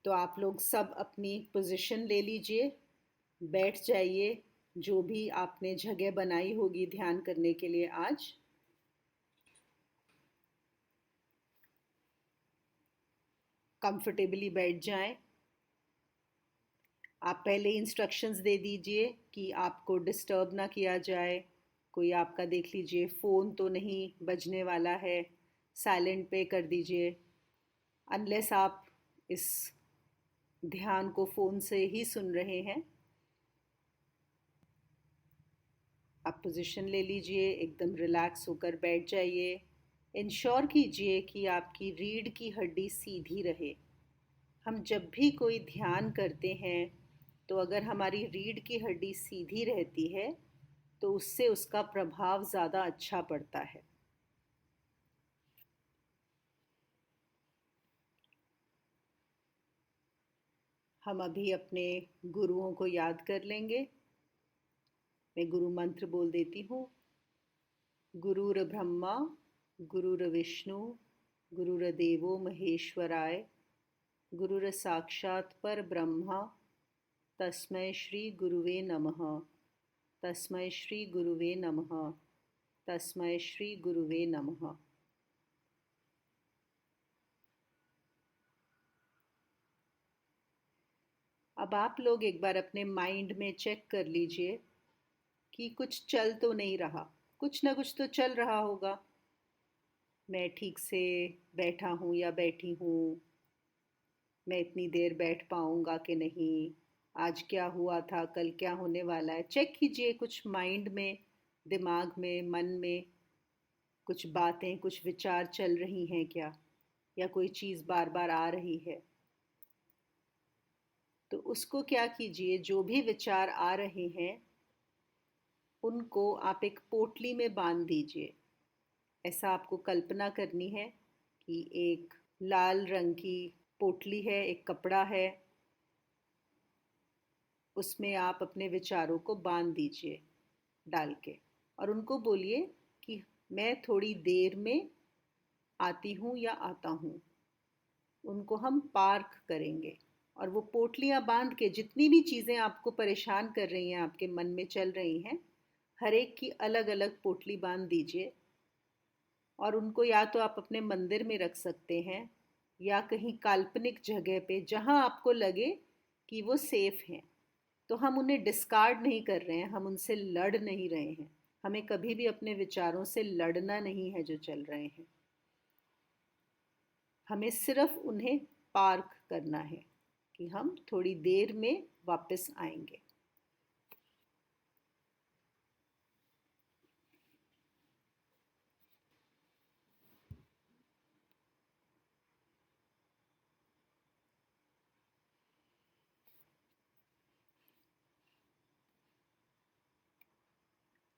तो आप लोग सब अपनी पोजीशन ले लीजिए, बैठ जाइए। जो भी आपने जगह बनाई होगी ध्यान करने के लिए आज, कंफर्टेबली बैठ जाएं। आप पहले इंस्ट्रक्शंस दे दीजिए कि आपको डिस्टर्ब ना किया जाए। कोई आपका देख लीजिए फ़ोन तो नहीं बजने वाला है, साइलेंट पे कर दीजिए। अनलेस आप इस ध्यान को फ़ोन से ही सुन रहे हैं। आप पोजीशन ले लीजिए, एकदम रिलैक्स होकर बैठ जाइए। इंश्योर कीजिए कि आपकी रीढ़ की हड्डी सीधी रहे। हम जब भी कोई ध्यान करते हैं तो अगर हमारी रीढ़ की हड्डी सीधी रहती है तो उससे उसका प्रभाव ज़्यादा अच्छा पड़ता है। हम अभी अपने गुरुओं को याद कर लेंगे। मैं गुरु मंत्र बोल देती हूँ। गुरुर् ब्रह्मा गुरुर्विष्णु गुरुर्देवो महेश्वराय गुरुर साक्षात् परब्रह्म तस्मै श्री गुरुवे नमः। तस्मै श्री गुरुवे नमः। तस्मै श्री गुरुवे नमः। अब आप लोग एक बार अपने माइंड में चेक कर लीजिए कि कुछ चल तो नहीं रहा। कुछ ना कुछ तो चल रहा होगा। मैं ठीक से बैठा हूँ या बैठी हूँ, मैं इतनी देर बैठ पाऊँगा कि नहीं, आज क्या हुआ था, कल क्या होने वाला है। चेक कीजिए कुछ माइंड में, दिमाग में, मन में कुछ बातें, कुछ विचार चल रही हैं क्या, या कोई चीज़ बार बार आ रही है। तो उसको क्या कीजिए, जो भी विचार आ रहे हैं उनको आप एक पोटली में बांध दीजिए। ऐसा आपको कल्पना करनी है कि एक लाल रंग की पोटली है, एक कपड़ा है, उसमें आप अपने विचारों को बांध दीजिए डाल के, और उनको बोलिए कि मैं थोड़ी देर में आती हूँ या आता हूँ। उनको हम पार्क करेंगे, और वो पोटलियाँ बांध के जितनी भी चीज़ें आपको परेशान कर रही हैं, आपके मन में चल रही हैं, हर एक की अलग अलग पोटली बांध दीजिए। और उनको या तो आप अपने मंदिर में रख सकते हैं या कहीं काल्पनिक जगह पे जहाँ आपको लगे कि वो सेफ हैं। तो हम उन्हें डिस्कार्ड नहीं कर रहे हैं, हम उनसे लड़ नहीं रहे हैं। हमें कभी भी अपने विचारों से लड़ना नहीं है जो चल रहे हैं। हमें सिर्फ उन्हें पार्क करना है कि हम थोड़ी देर में वापस आएंगे।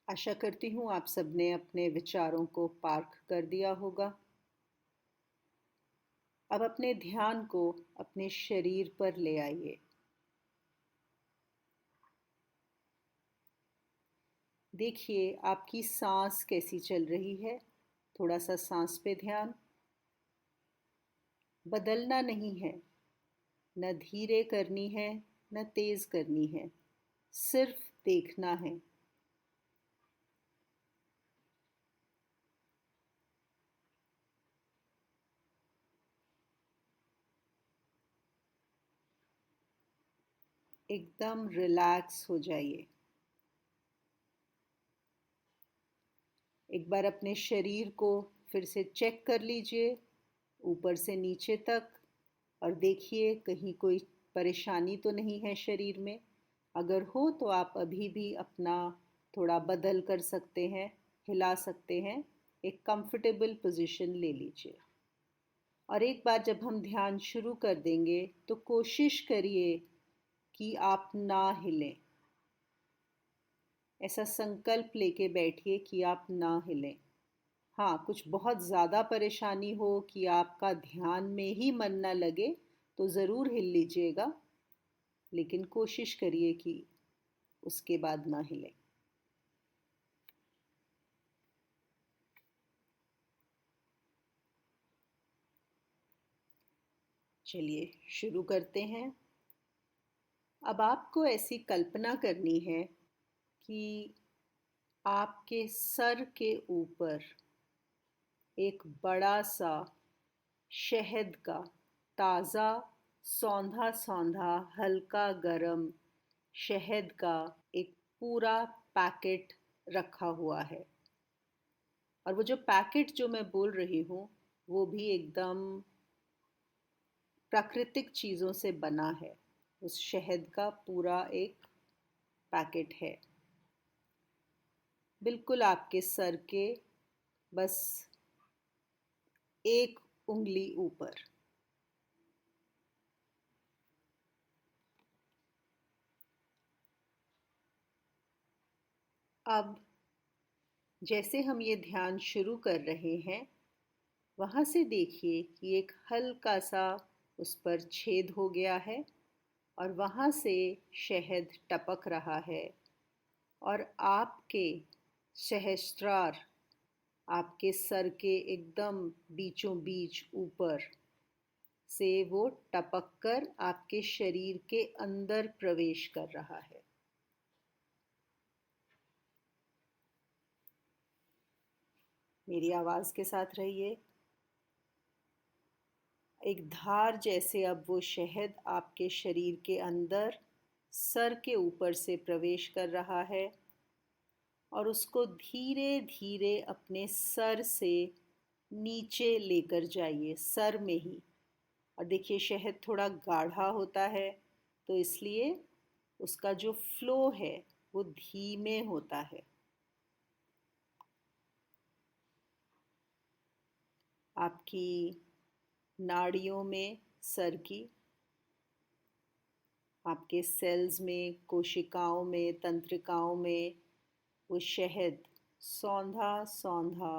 आशा करती हूँ आप सबने अपने विचारों को पार्क कर दिया होगा। अब अपने ध्यान को अपने शरीर पर ले आइए। देखिए आपकी सांस कैसी चल रही है। थोड़ा सा सांस पे ध्यान। बदलना नहीं है, न धीरे करनी है न तेज करनी है, सिर्फ देखना है। एकदम रिलैक्स हो जाइए। एक बार अपने शरीर को फिर से चेक कर लीजिए, ऊपर से नीचे तक, और देखिए कहीं कोई परेशानी तो नहीं है शरीर में। अगर हो तो आप अभी भी अपना थोड़ा बदल कर सकते हैं, हिला सकते हैं। एक कंफर्टेबल पोजीशन ले लीजिए। और एक बार जब हम ध्यान शुरू कर देंगे तो कोशिश करिए कि आप ना हिलें। ऐसा संकल्प लेके बैठिए कि आप ना हिलें। हाँ, कुछ बहुत ज़्यादा परेशानी हो कि आपका ध्यान में ही मन ना लगे तो ज़रूर हिल लीजिएगा, लेकिन कोशिश करिए कि उसके बाद ना हिले। चलिए शुरू करते हैं। अब आपको ऐसी कल्पना करनी है कि आपके सर के ऊपर एक बड़ा सा शहद का ताज़ा सौंधा सौंधा हल्का गरम शहद का एक पूरा पैकेट रखा हुआ है। और वो जो पैकेट जो मैं बोल रही हूँ वो भी एकदम प्राकृतिक चीज़ों से बना है। उस शहद का पूरा एक पैकेट है, बिल्कुल आपके सर के बस एक उंगली ऊपर। अब जैसे हम ये ध्यान शुरू कर रहे हैं, वहाँ से देखिए कि एक हल्का सा उस पर छेद हो गया है और वहाँ से शहद टपक रहा है और आपके सहस्त्रार, आपके सर के एकदम बीचों बीच ऊपर से वो टपक कर आपके शरीर के अंदर प्रवेश कर रहा है। मेरी आवाज़ के साथ रहिए। एक धार जैसे अब वो शहद आपके शरीर के अंदर सर के ऊपर से प्रवेश कर रहा है और उसको धीरे धीरे अपने सर से नीचे लेकर जाइए, सर में ही। और देखिए शहद थोड़ा गाढ़ा होता है, तो इसलिए उसका जो फ्लो है वो धीमे होता है। आपकी नाड़ियों में, सर की, आपके सेल्स में, कोशिकाओं में, तंत्रिकाओं में वो शहद सौंधा सौंधा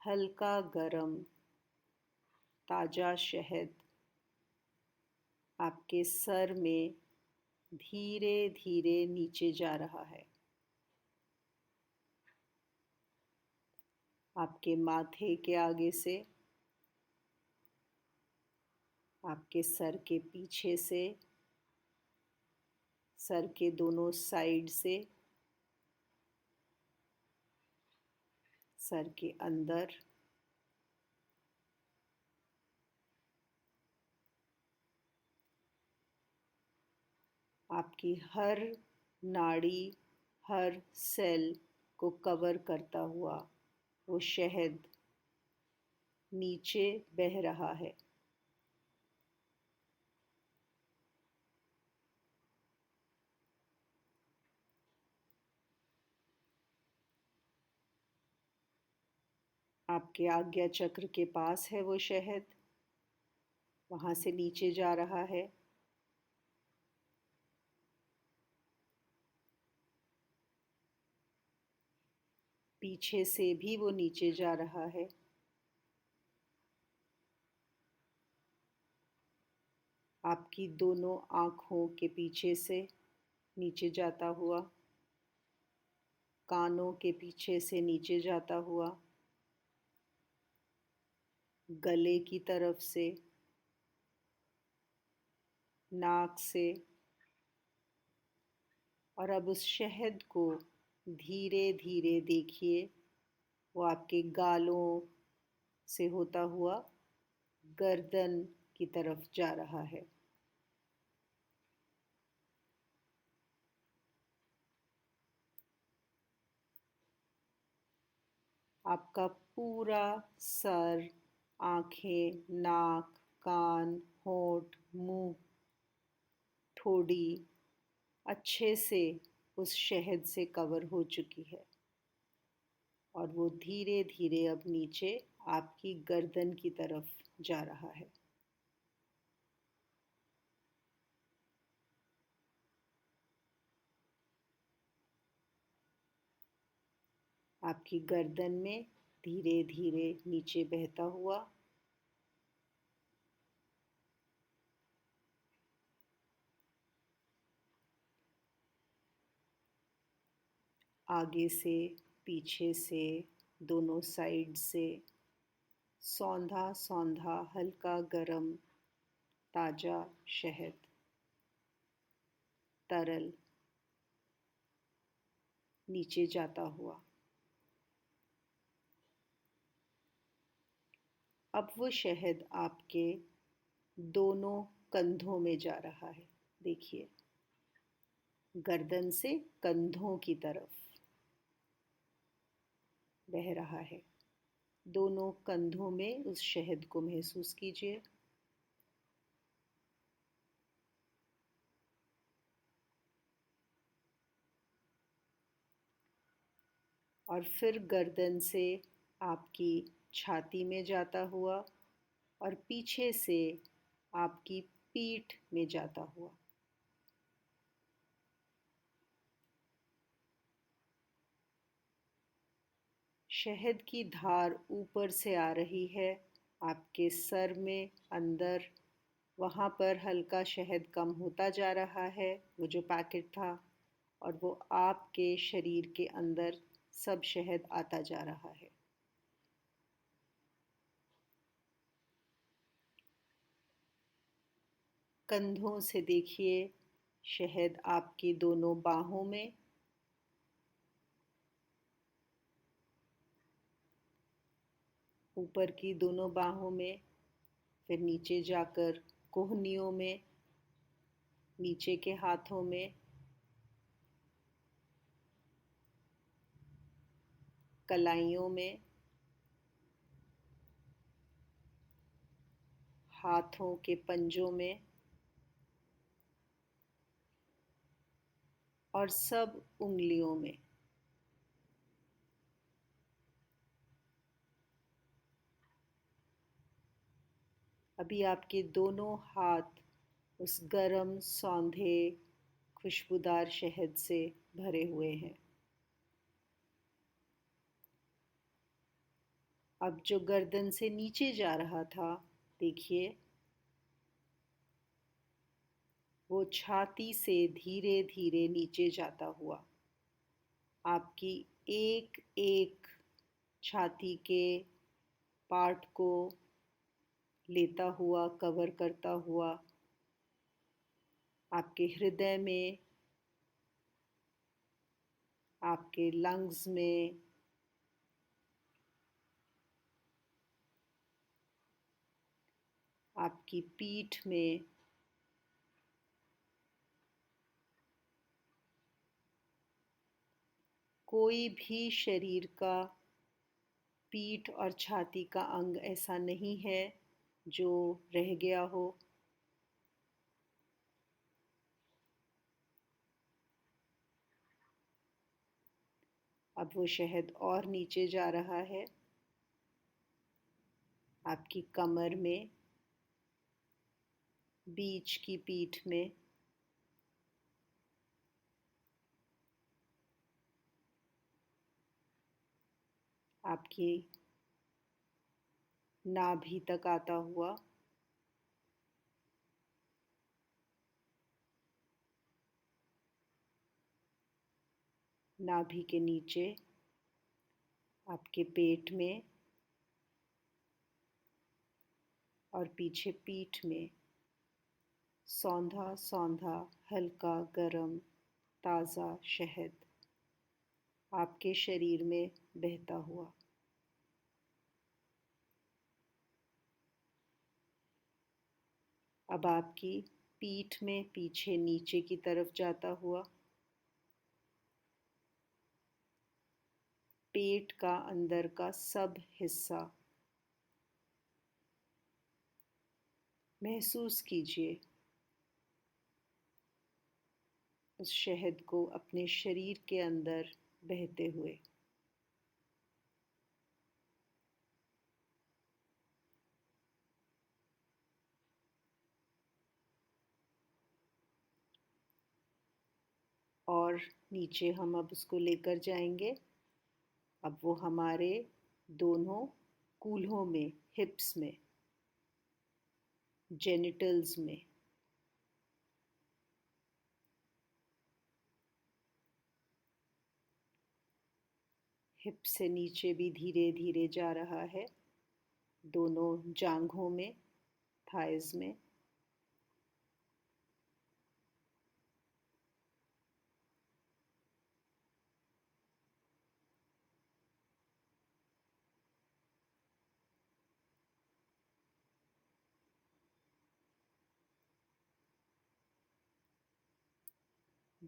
हल्का गरम ताज़ा शहद आपके सर में धीरे धीरे नीचे जा रहा है। आपके माथे के आगे से, आपके सर के पीछे से, सर के दोनों साइड से, सर के अंदर, आपकी हर नाड़ी, हर सेल को कवर करता हुआ वो शहद नीचे बह रहा है। आपके आज्ञा चक्र के पास है वो शहद, वहाँ से नीचे जा रहा है। पीछे से भी वो नीचे जा रहा है। आपकी दोनों आँखों के पीछे से नीचे जाता हुआ, कानों के पीछे से नीचे जाता हुआ, गले की तरफ से, नाक से। और अब उस शहद को धीरे धीरे देखिए, वो आपके गालों से होता हुआ गर्दन की तरफ जा रहा है। आपका पूरा सर, आँखें, नाक, कान, होंठ, मुंह, ठोड़ी अच्छे से उस शहद से कवर हो चुकी है और वो धीरे धीरे अब नीचे आपकी गर्दन की तरफ जा रहा है। आपकी गर्दन में धीरे धीरे नीचे बहता हुआ आगे से, पीछे से, दोनों साइड से सौंधा सौंधा हल्का गरम ताजा शहद, तरल, नीचे जाता हुआ। अब वो शहद आपके दोनों कंधों में जा रहा है। देखिए, गर्दन से कंधों की तरफ बह रहा है। दोनों कंधों में उस शहद को महसूस कीजिए। और फिर गर्दन से आपकी छाती में जाता हुआ और पीछे से आपकी पीठ में जाता हुआ। शहद की धार ऊपर से आ रही है आपके सर में अंदर। वहाँ पर हल्का शहद कम होता जा रहा है, वो जो पैकेट था, और वो आपके शरीर के अंदर सब शहद आता जा रहा है। कंधों से देखिए, शहद आपकी दोनों बाहों में, ऊपर की दोनों बाहों में, फिर नीचे जाकर कोहनियों में, नीचे के हाथों में, कलाइयों में, हाथों के पंजों में, और सब उंगलियों में। अभी आपके दोनों हाथ उस गरम सौंधे खुशबूदार शहद से भरे हुए हैं। अब जो गर्दन से नीचे जा रहा था, देखिए, वो छाती से धीरे धीरे नीचे जाता हुआ आपकी एक एक छाती के पार्ट को लेता हुआ, कवर करता हुआ, आपके हृदय में, आपके लंग्स में, आपकी पीठ में, कोई भी शरीर का पीठ और छाती का अंग ऐसा नहीं है जो रह गया हो। अब वो शहद और नीचे जा रहा है आपकी कमर में, बीच की पीठ में, आपकी नाभि तक आता हुआ, नाभि के नीचे आपके पेट में, और पीछे पीठ में सौंधा सौंधा हल्का गरम ताज़ा शहद आपके शरीर में बहता हुआ। अब आपकी पीठ में पीछे नीचे की तरफ जाता हुआ, पेट का अंदर का सब हिस्सा महसूस कीजिए उस शहद को अपने शरीर के अंदर बहते हुए। और नीचे हम अब उसको लेकर जाएंगे। अब वो हमारे दोनों कूल्हों में, हिप्स में, जेनिटल्स में, हिप से नीचे भी धीरे धीरे जा रहा है, दोनों जांघों में, थाइज में,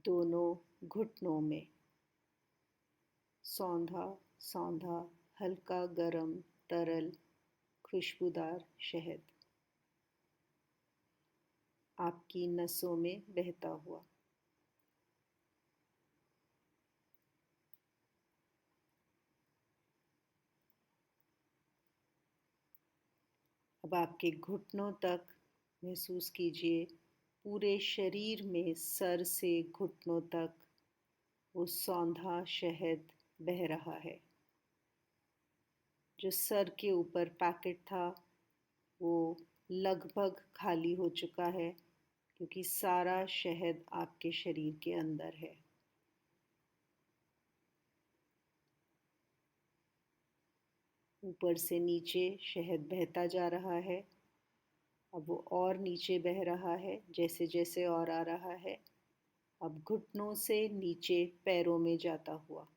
दोनों घुटनों में। सौंधा सौंधा हल्का गरम तरल खुशबूदार शहद आपकी नसों में बहता हुआ। अब आपके घुटनों तक महसूस कीजिए, पूरे शरीर में सर से घुटनों तक वो सौंधा शहद बह रहा है। जो सर के ऊपर पैकेट था वो लगभग खाली हो चुका है, क्योंकि सारा शहद आपके शरीर के अंदर है। ऊपर से नीचे शहद बहता जा रहा है। अब वो और नीचे बह रहा है जैसे जैसे और आ रहा है। अब घुटनों से नीचे पैरों में जाता हुआ।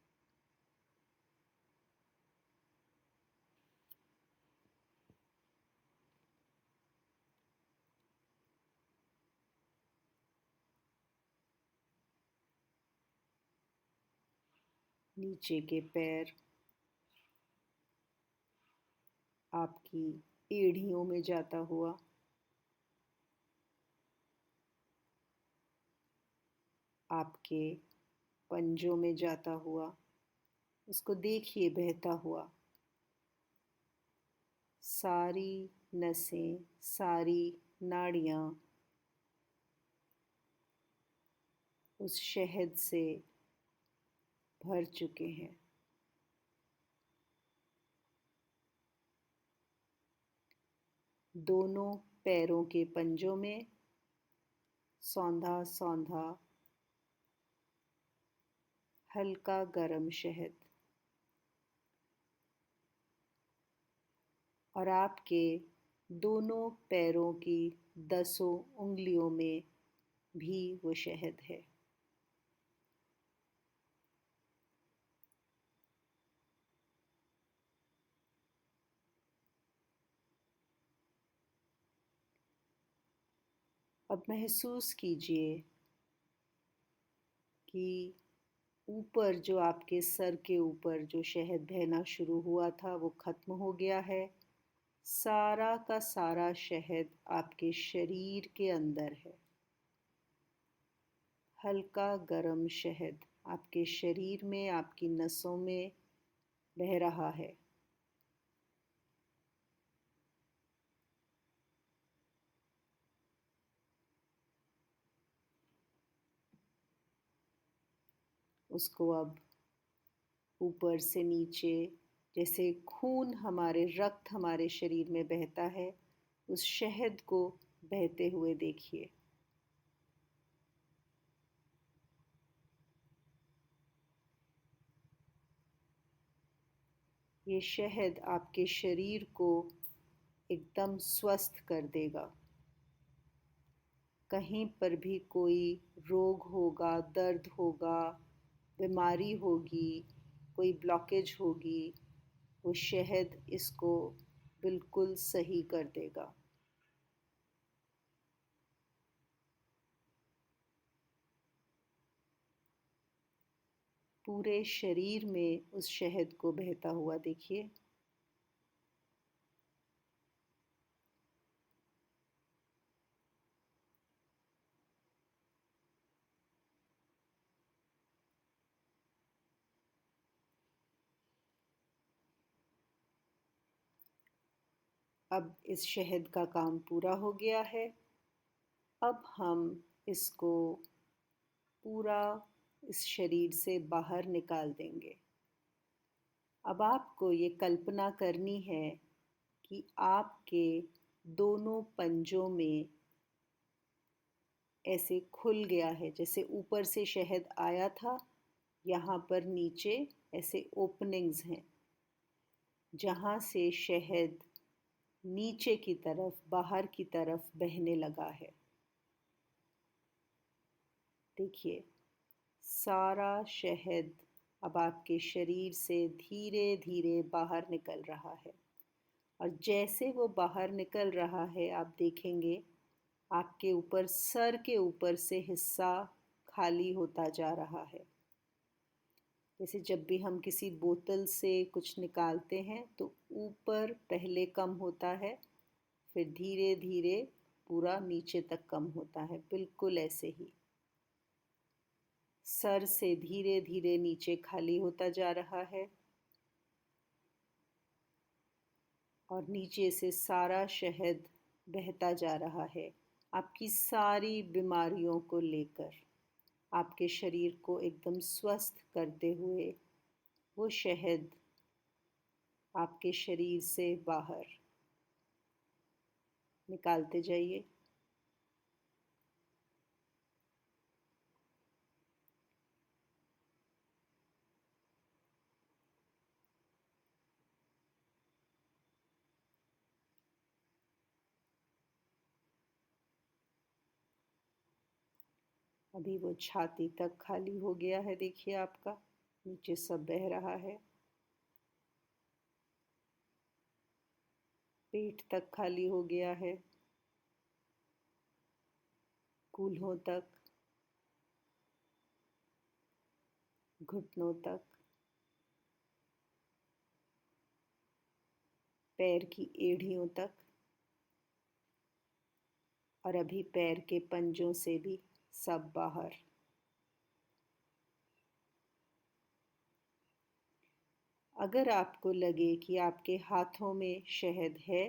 नीचे के पैर आपकी एड़ियों में जाता हुआ। आपके पंजों में जाता हुआ। उसको देखिए बहता हुआ। सारी नसें, सारी नाड़ियाँ उस शहद से भर चुके हैं। दोनों पैरों के पंजों में सौंधा सौंधा हल्का गरम शहद, और आपके दोनों पैरों की 10 उंगलियों में भी वो शहद है। अब महसूस कीजिए कि ऊपर जो आपके सर के ऊपर जो शहद बहना शुरू हुआ था वो खत्म हो गया है। सारा का सारा शहद आपके शरीर के अंदर है। हल्का गरम शहद आपके शरीर में, आपकी नसों में बह रहा है। उसको अब ऊपर से नीचे, जैसे खून हमारे रक्त हमारे शरीर में बहता है, उस शहद को बहते हुए देखिए। ये शहद आपके शरीर को एकदम स्वस्थ कर देगा। कहीं पर भी कोई रोग होगा, दर्द होगा, बीमारी होगी, कोई ब्लॉकेज होगी, वो शहद इसको बिल्कुल सही कर देगा। पूरे शरीर में उस शहद को बहता हुआ देखिए। अब इस शहद का काम पूरा हो गया है। अब हम इसको पूरा इस शरीर से बाहर निकाल देंगे। अब आपको ये कल्पना करनी है कि आपके दोनों पंजों में ऐसे खुल गया है, जैसे ऊपर से शहद आया था, यहाँ पर नीचे ऐसे ओपनिंग्स हैं जहाँ से शहद नीचे की तरफ, बाहर की तरफ बहने लगा है। देखिए, सारा शहद अब आपके शरीर से धीरे धीरे बाहर निकल रहा है, और जैसे वो बाहर निकल रहा है आप देखेंगे आपके ऊपर, सर के ऊपर से हिस्सा खाली होता जा रहा है। जैसे जब भी हम किसी बोतल से कुछ निकालते हैं तो ऊपर पहले कम होता है, फिर धीरे धीरे पूरा नीचे तक कम होता है। बिल्कुल ऐसे ही सर से धीरे धीरे नीचे खाली होता जा रहा है और नीचे से सारा शहद बहता जा रहा है, आपकी सारी बीमारियों को लेकर, आपके शरीर को एकदम स्वस्थ करते हुए वो शहद आपके शरीर से बाहर निकालते जाइए। अभी वो छाती तक खाली हो गया है, देखिए आपका नीचे सब बह रहा है। पेट तक खाली हो गया है, कूल्हों तक, घुटनों तक, पैर की एड़ियों तक, और अभी पैर के पंजों से भी सब बाहर। अगर आपको लगे कि आपके हाथों में शहद है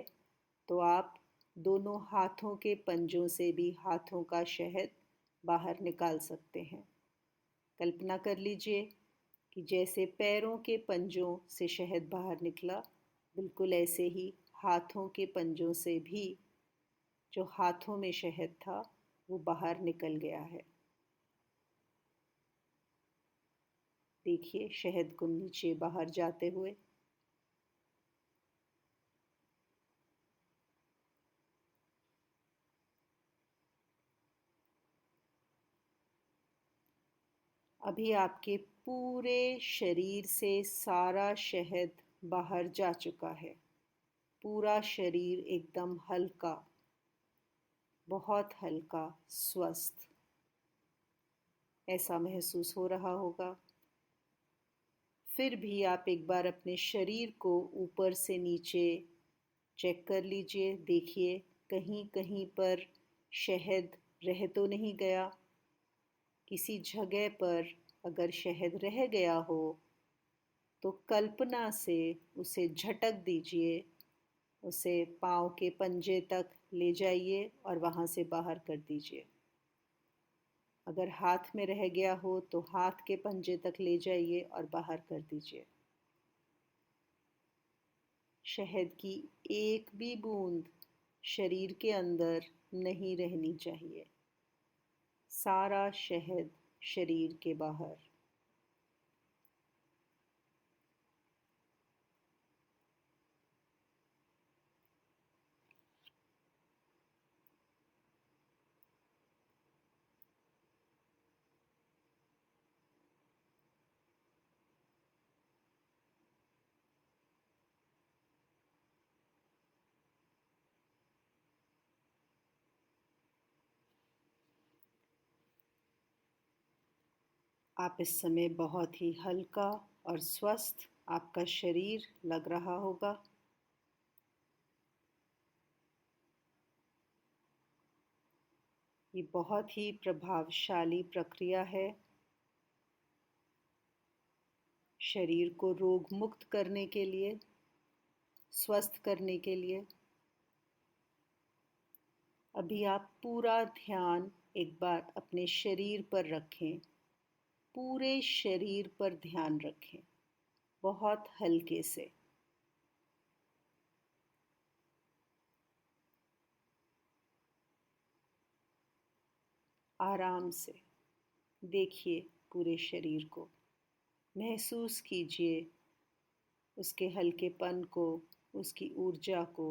तो आप दोनों हाथों के पंजों से भी हाथों का शहद बाहर निकाल सकते हैं। कल्पना कर लीजिए कि जैसे पैरों के पंजों से शहद बाहर निकला, बिल्कुल ऐसे ही हाथों के पंजों से भी जो हाथों में शहद था वो बाहर निकल गया है। देखिए शहद को नीचे बाहर जाते हुए। अभी आपके पूरे शरीर से सारा शहद बाहर जा चुका है। पूरा शरीर एकदम हल्का, बहुत हल्का, स्वस्थ ऐसा महसूस हो रहा होगा। फिर भी आप एक बार अपने शरीर को ऊपर से नीचे चेक कर लीजिए। देखिए कहीं कहीं पर शहद रह तो नहीं गया। किसी जगह पर अगर शहद रह गया हो तो कल्पना से उसे झटक दीजिए, उसे पाँव के पंजे तक ले जाइए और वहाँ से बाहर कर दीजिए। अगर हाथ में रह गया हो तो हाथ के पंजे तक ले जाइए और बाहर कर दीजिए। शहद की एक भी बूंद शरीर के अंदर नहीं रहनी चाहिए। सारा शहद शरीर के बाहर। आप इस समय बहुत ही हल्का और स्वस्थ आपका शरीर लग रहा होगा। ये बहुत ही प्रभावशाली प्रक्रिया है शरीर को रोग मुक्त करने के लिए, स्वस्थ करने के लिए। अभी आप पूरा ध्यान एक बार अपने शरीर पर रखें। पूरे शरीर पर ध्यान रखें, बहुत हल्के से। आराम से देखिए पूरे शरीर को, महसूस कीजिए उसके हल्केपन को, उसकी ऊर्जा को।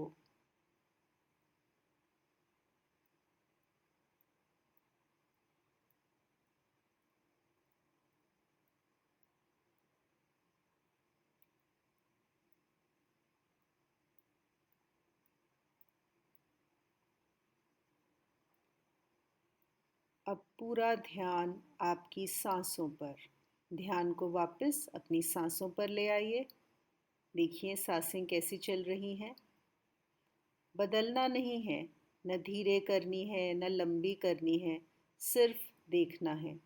अब पूरा ध्यान आपकी सांसों पर। ध्यान को वापस अपनी सांसों पर ले आइए। देखिए सांसें कैसी चल रही हैं। बदलना नहीं है, न धीरे करनी है न लंबी करनी है, सिर्फ देखना है।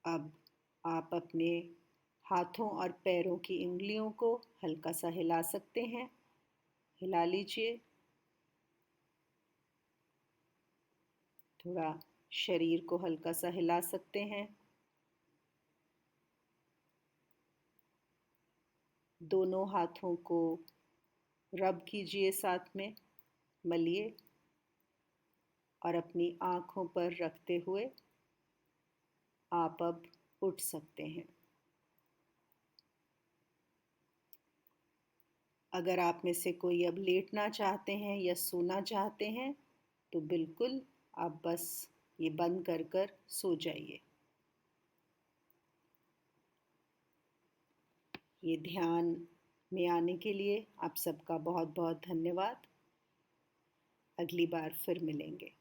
अब आप अपने हाथों और पैरों की उंगलियों को हल्का सा हिला सकते हैं। हिला लीजिए। थोड़ा शरीर को हल्का सा हिला सकते हैं। दोनों हाथों को रब कीजिए, साथ में मलिए और अपनी आँखों पर रखते हुए आप अब उठ सकते हैं। अगर आप में से कोई अब लेटना चाहते हैं या सोना चाहते हैं तो बिल्कुल आप बस ये बंद कर कर सो जाइए। ये ध्यान में आने के लिए आप सबका बहुत बहुत धन्यवाद। अगली बार फिर मिलेंगे।